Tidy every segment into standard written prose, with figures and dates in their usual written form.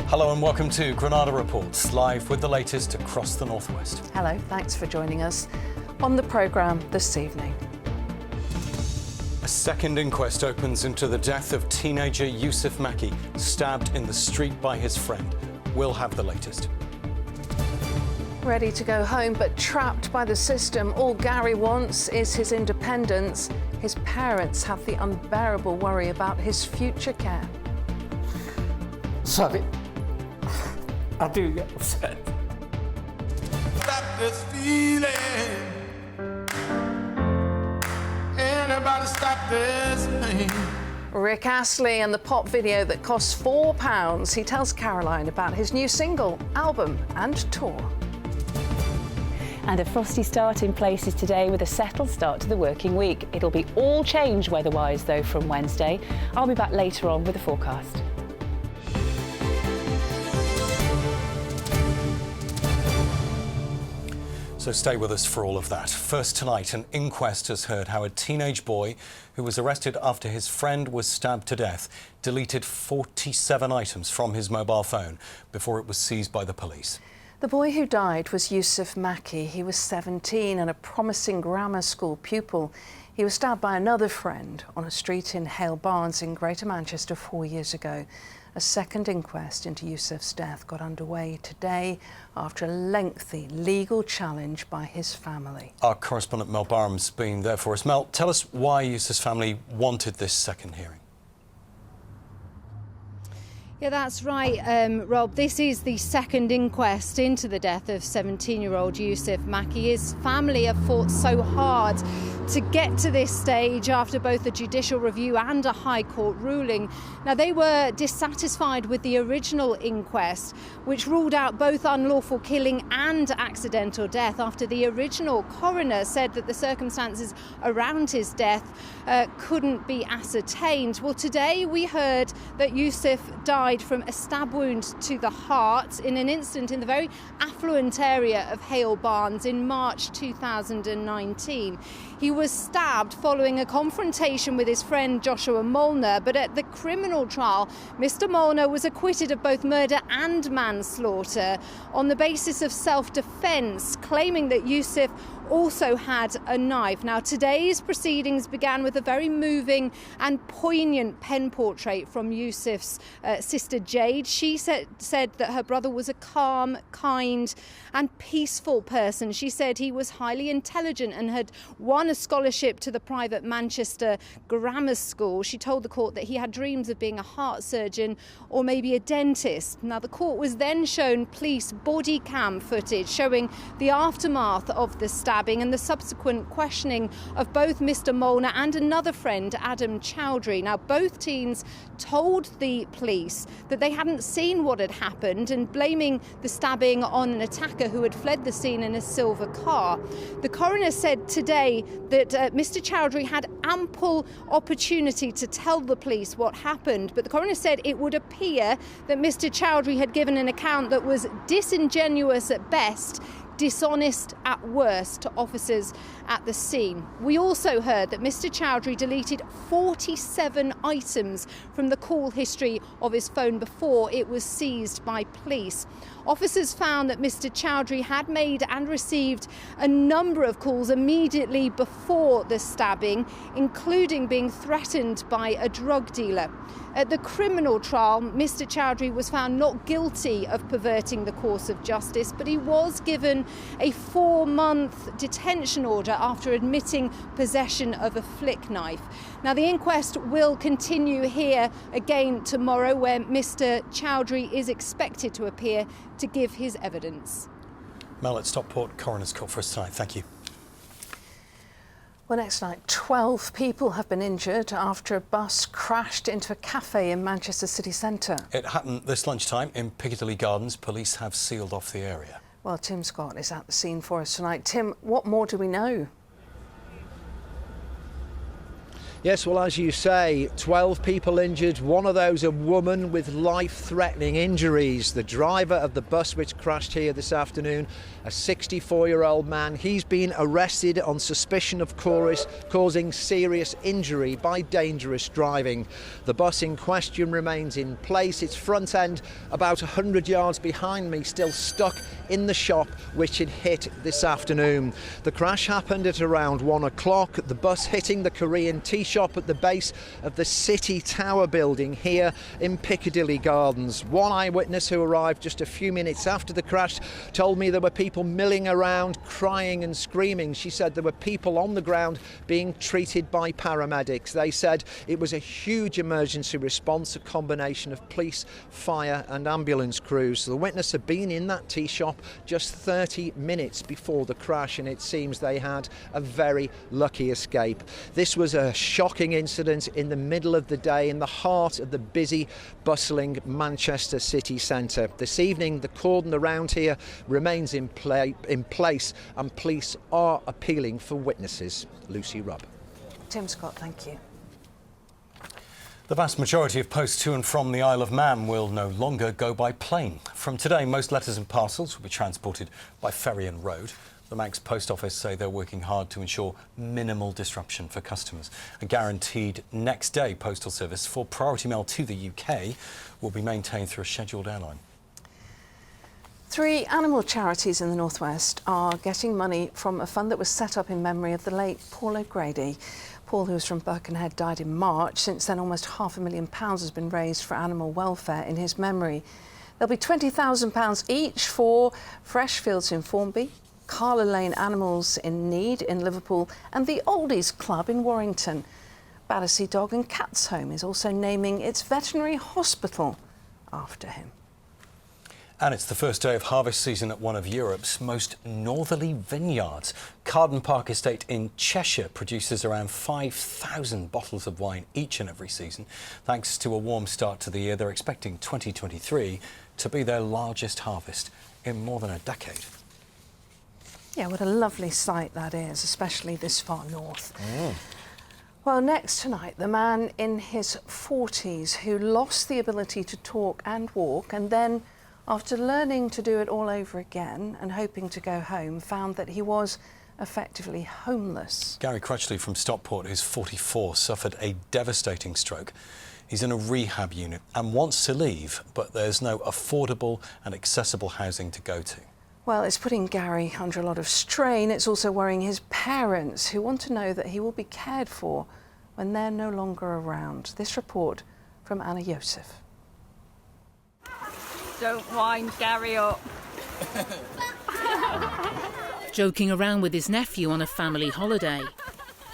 Hello and welcome to Granada Reports, live with the latest across the northwest. Hello, thanks for joining us. On the programme this evening. A second inquest opens into the death of teenager Yousef Macky, stabbed in the street by his friend. We'll have the latest. Ready to go home, but trapped by the system. All Gary wants is his independence. His parents have the unbearable worry about his future care. Sorry, I do get upset. Stop this feeling. Anybody stop this pain. Rick Astley and the pop video that costs £4. He tells Caroline about his new single, album and tour. And a frosty start in places today with a settled start to the working week. It'll be all change weather-wise, though, from Wednesday. I'll be back later on with the forecast. So stay with us for all of that. First tonight, an inquest has heard how a teenage boy who was arrested after his friend was stabbed to death deleted 47 items from his mobile phone before it was seized by the police. The boy who died was Yousef Macky. He was 17 and a promising grammar school pupil. He was stabbed by another friend on a street in Hale Barnes in Greater Manchester 4 years ago. A second inquest into Yousef's death got underway today after a lengthy legal challenge by his family. Our correspondent Mel Barham's been there for us. Mel, tell us why Yousef's family wanted this second hearing. Yeah, that's right, Rob. This is the second inquest into the death of 17-year-old Yousef Macky. His family have fought so hard to get to this stage after both a judicial review and a High Court ruling. Now, they were dissatisfied with the original inquest, which ruled out both unlawful killing and accidental death after the original coroner said that the circumstances around his death couldn't be ascertained. Well, today we heard that Yousef died from a stab wound to the heart in an incident in the very affluent area of Hale Barnes in March 2019. He was stabbed following a confrontation with his friend Joshua Molnar, but at the criminal trial, Mr. Molnar was acquitted of both murder and manslaughter on the basis of self-defence, claiming that Yousef also had a knife. Now, today's proceedings began with a very moving and poignant pen portrait from Yousef's sister Jade. She said that her brother was a calm, kind and peaceful person. She said he was highly intelligent and had won a scholarship to the private Manchester grammar school. She told the court that he had dreams of being a heart surgeon or maybe a dentist. Now, the court was then shown police body cam footage showing the aftermath of the stabbing and the subsequent questioning of both Mr. Molnar and another friend, Adam Chowdhury. Now, both teens told the police that they hadn't seen what had happened and blaming the stabbing on an attacker who had fled the scene in a silver car. The coroner said today that Mr. Chowdhury had ample opportunity to tell the police what happened, but the coroner said it would appear that Mr. Chowdhury had given an account that was disingenuous at best, dishonest at worst to officers at the scene. We also heard that Mr. Chowdhury deleted 47 items from the call history of his phone before it was seized by police. Officers found that Mr. Chowdhury had made and received a number of calls immediately before the stabbing, including being threatened by a drug dealer. At the criminal trial, Mr. Chowdhury was found not guilty of perverting the course of justice, but he was given a 4-month detention order after admitting possession of a flick knife. Now, the inquest will continue here again tomorrow, where Mr. Chowdhury is expected to appear to give his evidence. Mel at Stockport Coroner's Court for us tonight. Thank you. Well, next night, 12 people have been injured after a bus crashed into a cafe in Manchester city centre. It happened this lunchtime in Piccadilly Gardens. Police have sealed off the area. Well, Tim Scott is at the scene for us tonight. Tim, what more do we know? Yes, well, as you say, 12 people injured, one of those a woman with life-threatening injuries. The driver of the bus which crashed here this afternoon, a 64-year-old man, he's been arrested on suspicion of causing serious injury by dangerous driving. The bus in question remains in place, its front end about 100 yards behind me, still stuck in the shop which it hit this afternoon. The crash happened at around 1 o'clock, the bus hitting the Korean tea shop at the base of the City Tower building here in Piccadilly Gardens. One eyewitness who arrived just a few minutes after the crash told me there were people milling around, crying and screaming. She said there were people on the ground being treated by paramedics. They said it was a huge emergency response, a combination of police, fire and ambulance crews. The witness had been in that tea shop just 30 minutes before the crash, and it seems they had a very lucky escape. This was a shocking incident in the middle of the day in the heart of the busy, bustling Manchester city centre. This evening, the cordon around here remains in place, and police are appealing for witnesses. Lucy Rubb. Tim Scott, thank you. The vast majority of posts to and from the Isle of Man will no longer go by plane. From today, most letters and parcels will be transported by ferry and road. The Manx Post Office say they're working hard to ensure minimal disruption for customers. A guaranteed next-day postal service for Priority Mail to the UK will be maintained through a scheduled airline. 3 animal charities in the northwest are getting money from a fund that was set up in memory of the late Paul O'Grady. Paul, who was from Birkenhead, died in March. Since then, almost £500,000 has been raised for animal welfare in his memory. There'll be £20,000 each for Fresh Fields in Formby, Carla Lane Animals in Need in Liverpool and the Oldies Club in Warrington. Battersea Dog and Cats Home is also naming its veterinary hospital after him. And it's the first day of harvest season at one of Europe's most northerly vineyards. Carden Park Estate in Cheshire produces around 5,000 bottles of wine each and every season. Thanks to a warm start to the year, they're expecting 2023 to be their largest harvest in more than a decade. Yeah, what a lovely sight that is, especially this far north. Well, next tonight, the man in his 40s who lost the ability to talk and walk, and then, after learning to do it all over again and hoping to go home, found that he was effectively homeless. Gary Crutchley from Stockport, who's 44, suffered a devastating stroke. He's in a rehab unit and wants to leave, but there's no affordable and accessible housing to go to. Well, it's putting Gary under a lot of strain. It's also worrying his parents, who want to know that he will be cared for when they're no longer around. This report from Anna Yousef. Don't wind Gary up. Joking around with his nephew on a family holiday.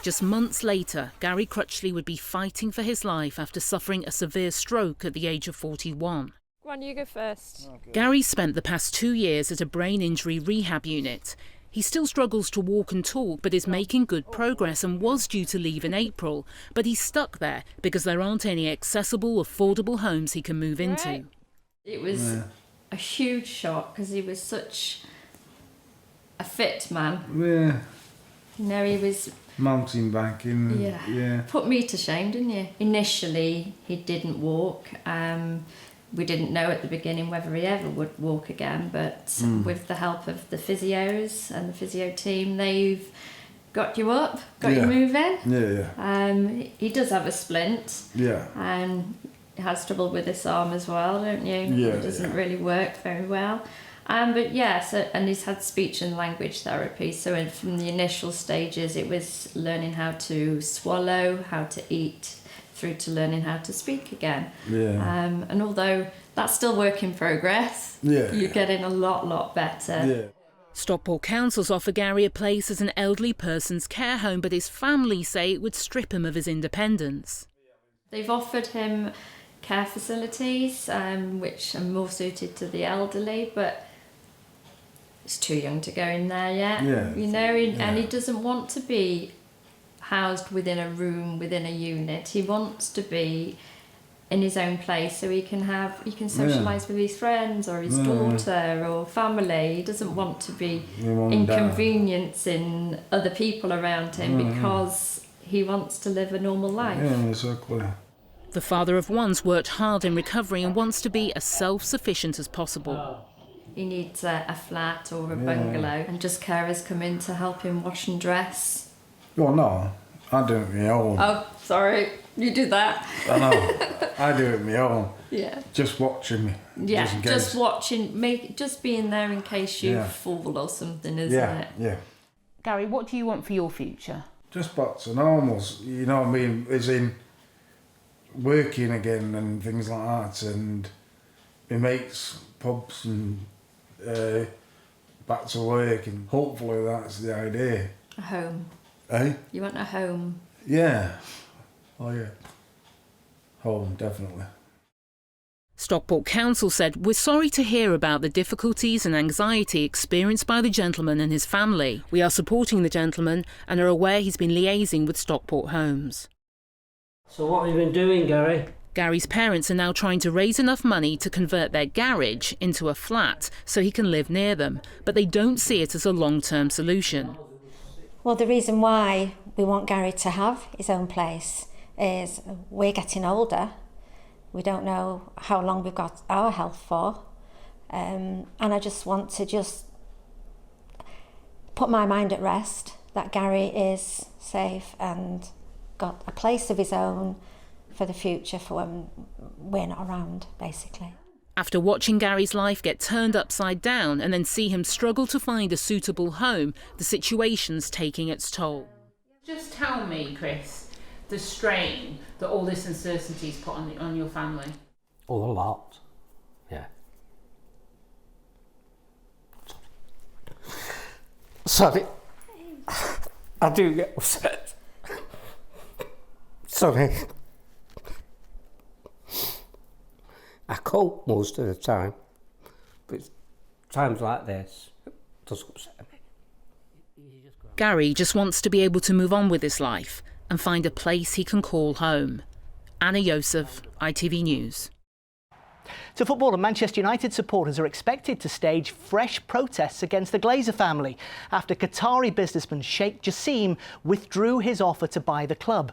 Just months later, Gary Crutchley would be fighting for his life after suffering a severe stroke at the age of 41. Go on, you go first. Gary spent the past 2 years at a brain injury rehab unit. He still struggles to walk and talk, but is making good progress and was due to leave in April. But he's stuck there because there aren't any accessible, affordable homes he can move into. It was a huge shock because he was such a fit man. Yeah. You know, he was mountain biking. Yeah. Put me to shame, didn't you? Initially, he didn't walk. We didn't know at the beginning whether he ever would walk again, but with the help of the physios and the physio team, they've got you up, got you moving. Yeah. He does have a splint. Yeah. And he has trouble with this arm as well, don't you? Yeah. It doesn't really work very well. But yeah, and he's had speech and language therapy. So from the initial stages, it was learning how to swallow, how to eat, through to learning how to speak again. Yeah. And although that's still work in progress, you're getting a lot better. Yeah. Stockport Council's offer Gary a place as an elderly person's care home, but his family say it would strip him of his independence. They've offered him care facilities, which are more suited to the elderly, but he's too young to go in there yet. Yeah. You know, and he doesn't want to be housed within a room, within a unit. He wants to be in his own place so he can socialise with his friends or his daughter or family. He doesn't want to be inconveniencing other people around him because he wants to live a normal life. Yeah, exactly. The father of one's worked hard in recovery and wants to be as self-sufficient as possible. He needs a flat or a bungalow, and just carers come in to help him wash and dress. Well, no, I do it my own. Oh, sorry, you do that. I know, I do it my own. Yeah. Just watching me. Yeah, just watching, just being there in case you fall or something, isn't it? Yeah. Gary, what do you want for your future? Just back to normals, you know what I mean, as in working again and things like that, and my mates, pubs and back to work, and hopefully that's the idea. A home. Eh? You want a home? Yeah. Oh yeah. Home, definitely. Stockport Council said, "We're sorry to hear about the difficulties and anxiety experienced by the gentleman and his family. We are supporting the gentleman and are aware he's been liaising with Stockport Homes." So what have you been doing, Gary? Gary's parents are now trying to raise enough money to convert their garage into a flat so he can live near them, but they don't see it as a long-term solution. Well, the reason why we want Gary to have his own place is we're getting older. We don't know how long we've got our health for. And I just want to put my mind at rest that Gary is safe and got a place of his own for the future for when we're not around, basically. After watching Gary's life get turned upside down and then see him struggle to find a suitable home, the situation's taking its toll. Just tell me, Chris, the strain that all this uncertainty's put on your family. Oh, a lot. Yeah. Sorry. I do get upset. Sorry. I cope most of the time, but times like this does upset me. Gary just wants to be able to move on with his life and find a place he can call home. Anna Yousef, ITV News. To football, and Manchester United supporters are expected to stage fresh protests against the Glazer family after Qatari businessman Sheikh Jassim withdrew his offer to buy the club.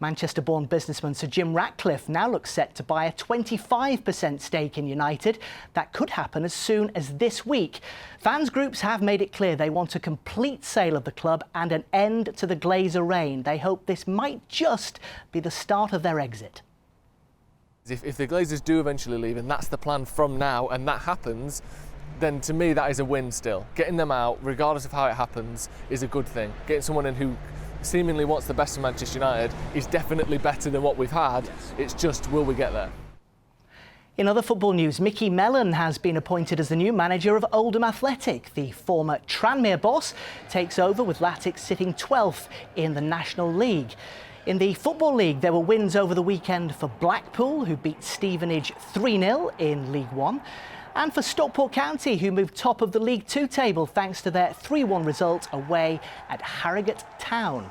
Manchester-born businessman Sir Jim Ratcliffe now looks set to buy a 25% stake in United. That could happen as soon as this week. Fans groups have made it clear they want a complete sale of the club and an end to the Glazer reign. They hope this might just be the start of their exit. If the Glazers do eventually leave, and that's the plan from now, and that happens, then to me that is a win still. Getting them out, regardless of how it happens, is a good thing. Getting someone in who seemingly wants the best of Manchester United is definitely better than what we've had. It's just, will we get there? In other football news, Mickey Mellon has been appointed as the new manager of Oldham Athletic. The former Tranmere boss takes over with Latics sitting 12th in the National League. In the Football League, there were wins over the weekend for Blackpool, who beat Stevenage 3-0 in League One, and for Stockport County, who moved top of the League Two table thanks to their 3-1 result away at Harrogate Town.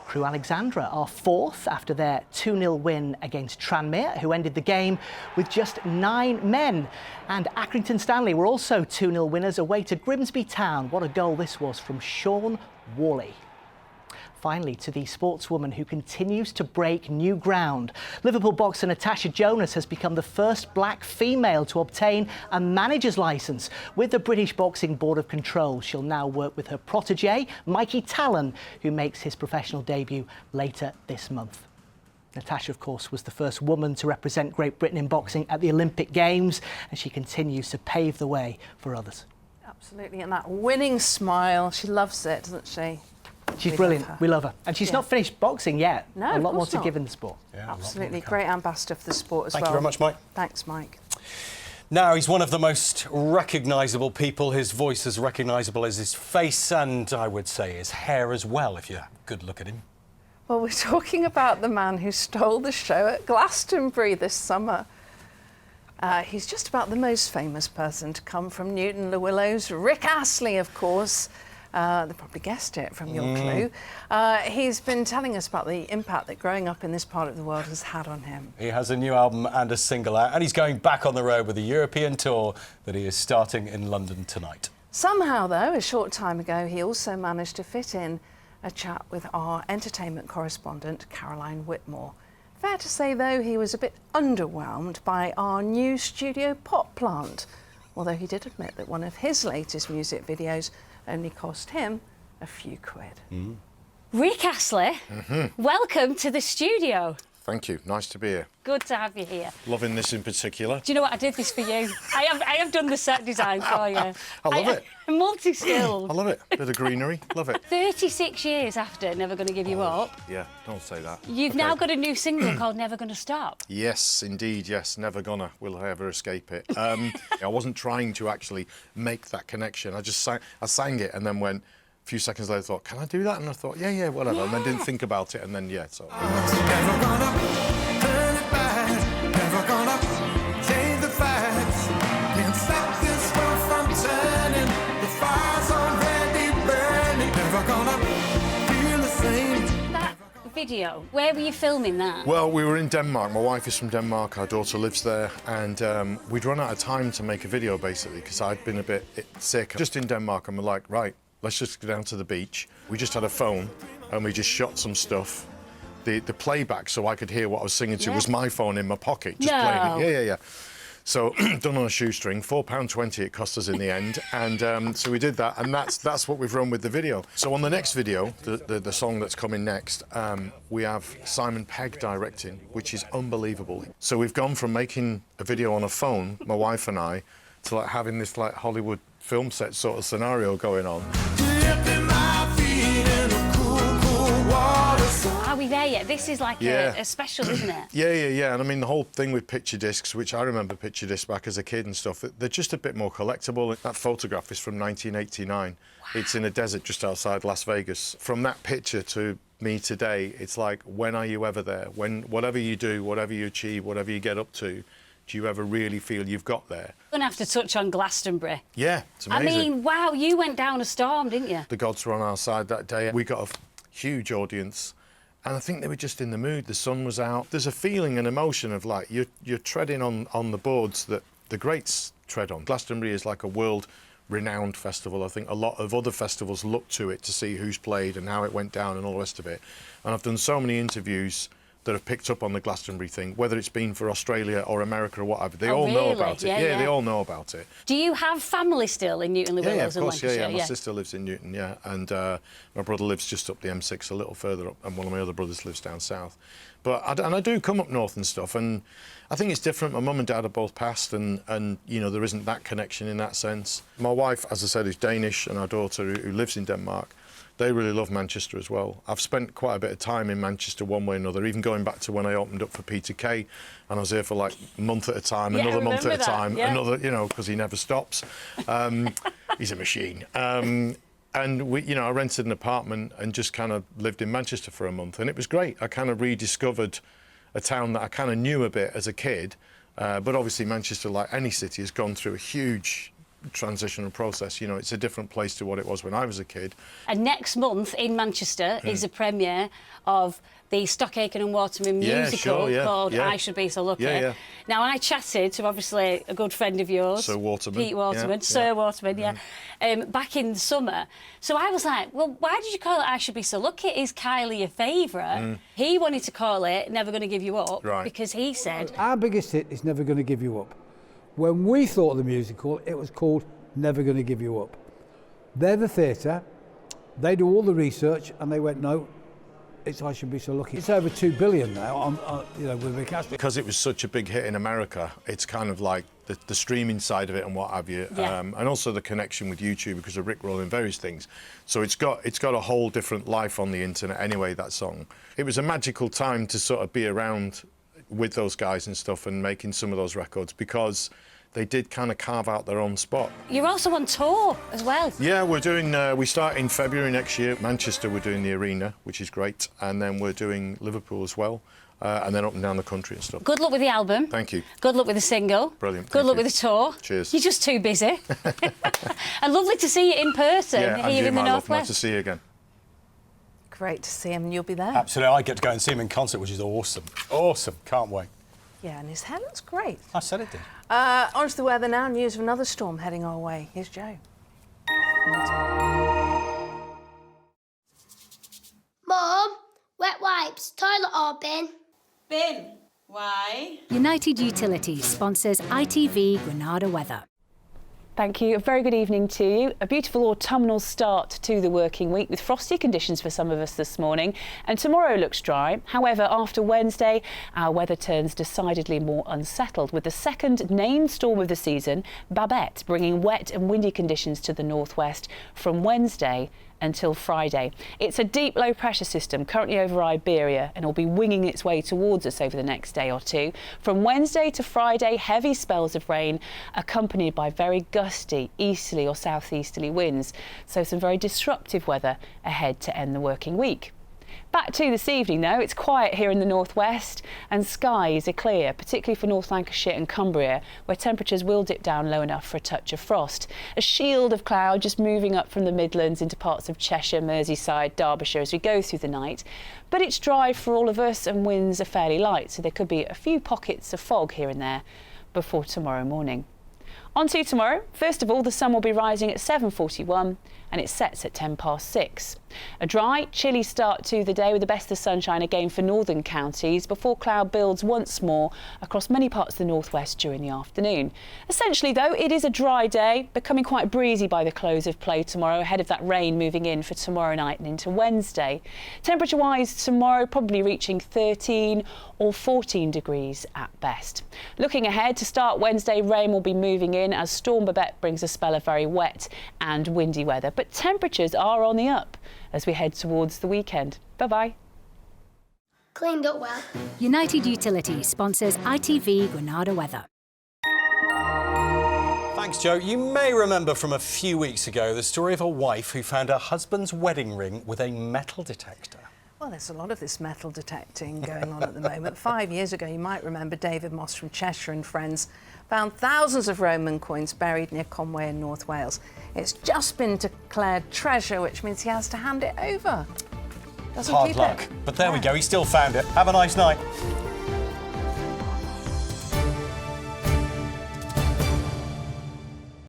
Crewe Alexandra are fourth after their 2-0 win against Tranmere, who ended the game with just 9 men. And Accrington Stanley were also 2-0 winners away to Grimsby Town. What a goal this was from Sean Worley. Finally, to the sportswoman who continues to break new ground. Liverpool boxer Natasha Jonas has become the first black female to obtain a manager's licence with the British Boxing Board of Control. She'll now work with her protégé, Mikey Talon, who makes his professional debut later this month. Natasha, of course, was the first woman to represent Great Britain in boxing at the Olympic Games, and she continues to pave the way for others. Absolutely, and that winning smile, she loves it, doesn't she? She's brilliant. We love her. And she's not finished boxing yet. No, a lot more of course to not. give in the sport. Yeah, absolutely. Great ambassador for the sport as well. Thank you very much, Mike. Thanks, Mike. Now, he's one of the most recognisable people. His voice as recognisable as his face, and I would say his hair as well, if you have a good look at him. Well, we're talking about the man who stole the show at Glastonbury this summer. He's just about the most famous person to come from Newton-le-Willows. Rick Astley, of course. They probably guessed it from your clue. He's been telling us about the impact that growing up in this part of the world has had on him. He has a new album and a single out, and he's going back on the road with a European tour that he is starting in London tonight. Somehow, though, a short time ago, he also managed to fit in A chat with our entertainment correspondent, Caroline Whitmore. Fair to say, though, he was a bit underwhelmed by our new studio pot plant, although he did admit that one of his latest music videos only cost him a few quid. Rick Astley, welcome to the studio. Thank you. Nice to be here. Good to have you here. Loving this in particular. Do you know what? I did this for you. I have done the set design for you. I love it. I'm multi-skilled. I love it. Bit of greenery. Love it. 36 years after Never Gonna Give You Up, Yeah, don't say that. you've now got a new single called Never Gonna Stop. Yes, indeed. Yes, never gonna. Will I ever escape it? I wasn't trying to actually make that connection. I sang it and then went. A few seconds later, I thought, can I do that? And I thought, yeah, whatever. Yeah. And then didn't think about it, and then, yeah, so. Never gonna turn it back, never gonna change the facts. Can't stop this world from turning, the fire's already burning. Never gonna feel the same. That video, where were you filming that? Well, we were in Denmark. My wife is from Denmark, our daughter lives there, and we'd run out of time to make a video, basically, because I'd been a bit sick. Just in Denmark, and we're like, right, let's just go down to the beach. We just had a phone and we just shot some stuff. The playback, so I could hear what I was singing to, was my phone in my pocket, just playing it. Yeah. So, done on a shoestring, £4.20 it cost us in the end. And so we did that, and that's what we've run with the video. So on the next video, the song that's coming next, we have Simon Pegg directing, which is unbelievable. So we've gone from making a video on a phone, my wife and I, to like having this like Hollywood film set sort of scenario going on. Are we there yet? This is like a special, isn't it? Yeah. And I mean, the whole thing with picture discs, which I remember picture discs back as a kid and stuff, they're just a bit more collectible. That photograph is from 1989. Wow. It's in a desert just outside Las Vegas. From that picture to me today, it's like, when are you ever there? When, whatever you do, whatever you achieve, whatever you get up to, do you ever really feel you've got there? We're going to have to touch on Glastonbury. Yeah, it's amazing. I mean, wow, you went down a storm, didn't you? The gods were on our side that day. We got a huge audience, and I think they were just in the mood. The sun was out. There's a feeling and emotion of like you're treading on the boards that the greats tread on. Glastonbury is like a world-renowned festival. I think a lot of other festivals look to it to see who's played and how it went down and all the rest of it. And I've done so many interviews that have picked up on the Glastonbury thing, whether it's been for Australia or America or whatever. They all know about it. Yeah, they all know about it. Do you have family still in Newton-le-Willows? Yeah, of course, and Lancashire? My sister lives in Newton, and my brother lives just up the M6 a little further up, and one of my other brothers lives down south. But I do come up north and stuff, and I think it's different. My mum and dad are both passed, and you know, there isn't that connection in that sense. My wife, as I said, is Danish, and our daughter, who lives in Denmark, they really love Manchester as well. I've spent quite a bit of time in Manchester one way or another, even going back to when I opened up for Peter Kay, and I was here for like a month at a time, another month at a time, another, you know, because he never stops. He's a machine. And we, you know, I rented an apartment and just kind of lived in Manchester for a month, and it was great. I kind of rediscovered a town that I kind of knew a bit as a kid, but obviously Manchester, like any city, has gone through a huge transitional process. You know, it's a different place to what it was when I was a kid. And next month in Manchester is a premiere of the Stock Aitken and Waterman musical called I Should Be So Lucky. Now, I chatted to, obviously, a good friend of yours, Sir Waterman. Pete Waterman, Sir Waterman, back in the summer. So I was like, well, why did you call it I Should Be So Lucky? Is Kylie your favourite? He wanted to call it Never Gonna Give You Up because he said... Our biggest hit is Never Gonna Give You Up. When we thought of the musical, it was called Never Gonna Give You Up. They're the theatre, they do all the research, and they went, no, it's I Should Be So Lucky. It's over 2 billion now on you know, with Rick Astley. Because it was such a big hit in America, it's kind of like the streaming side of it and what have you, and also the connection with YouTube because of Rick rolling various things. So it's got a whole different life on the internet anyway, that song. It was a magical time to sort of be around with those guys and stuff and making some of those records because they did kind of carve out their own spot. You're also on tour as well. Yeah, we're doing, we start in February next year. Manchester, we're doing the Arena, which is great. And then we're doing Liverpool as well. And then up and down the country and stuff. Good luck with the album. Thank you. Good luck with the single. Brilliant. Good luck with the tour. Cheers. You're just too busy. And lovely to see you in person here in the Northwest. Nice to see you again. Great to see him, and you'll be there. Absolutely, I get to go and see him in concert, which is awesome. Awesome, can't wait. Yeah, and his hair looks great. I said it did. On to the weather now. News of another storm heading our way. Here's Joe. Steps, toilet or bin? Bin. Why? United Utilities sponsors ITV Granada weather. Thank you. A very good evening to you. A beautiful autumnal start to the working week with frosty conditions for some of us this morning. And tomorrow looks dry. However, after Wednesday, our weather turns decidedly more unsettled with the second named storm of the season, Babette, bringing wet and windy conditions to the northwest from Wednesday until Friday. It's a deep low pressure system currently over Iberia and will be winging its way towards us over the next day or two. From Wednesday to Friday, heavy spells of rain accompanied by very gusty easterly or southeasterly winds. So some very disruptive weather ahead to end the working week. Back to this evening though, it's quiet here in the northwest and skies are clear, particularly for North Lancashire and Cumbria, where temperatures will dip down low enough for a touch of frost. A shield of cloud just moving up from the Midlands into parts of Cheshire, Merseyside, Derbyshire as we go through the night. But it's dry for all of us and winds are fairly light, so there could be a few pockets of fog here and there before tomorrow morning. On to tomorrow. First of all, the sun will be rising at 7:41 and it sets at 6:10. A dry, chilly start to the day with the best of sunshine again for northern counties before cloud builds once more across many parts of the northwest during the afternoon. Essentially though, it is a dry day, becoming quite breezy by the close of play tomorrow ahead of that rain moving in for tomorrow night and into Wednesday. Temperature-wise tomorrow probably reaching 13 or 14 degrees at best. Looking ahead to start Wednesday, rain will be moving in as Storm Babette brings a spell of very wet and windy weather, but temperatures are on the up as we head towards the weekend. Bye-bye. Cleaned up well. United Utilities sponsors ITV Granada weather. Thanks, Joe. You may remember from a few weeks ago the story of a wife who found her husband's wedding ring with a metal detector. Well, there's a lot of this metal detecting going on at the moment. 5 years ago, you might remember David Moss from Cheshire and Friends found thousands of Roman coins buried near Conway in North Wales. It's just been declared treasure, which means he has to hand it over. Doesn't Hard keep luck. it. But there we go, he still found it. Have a nice night.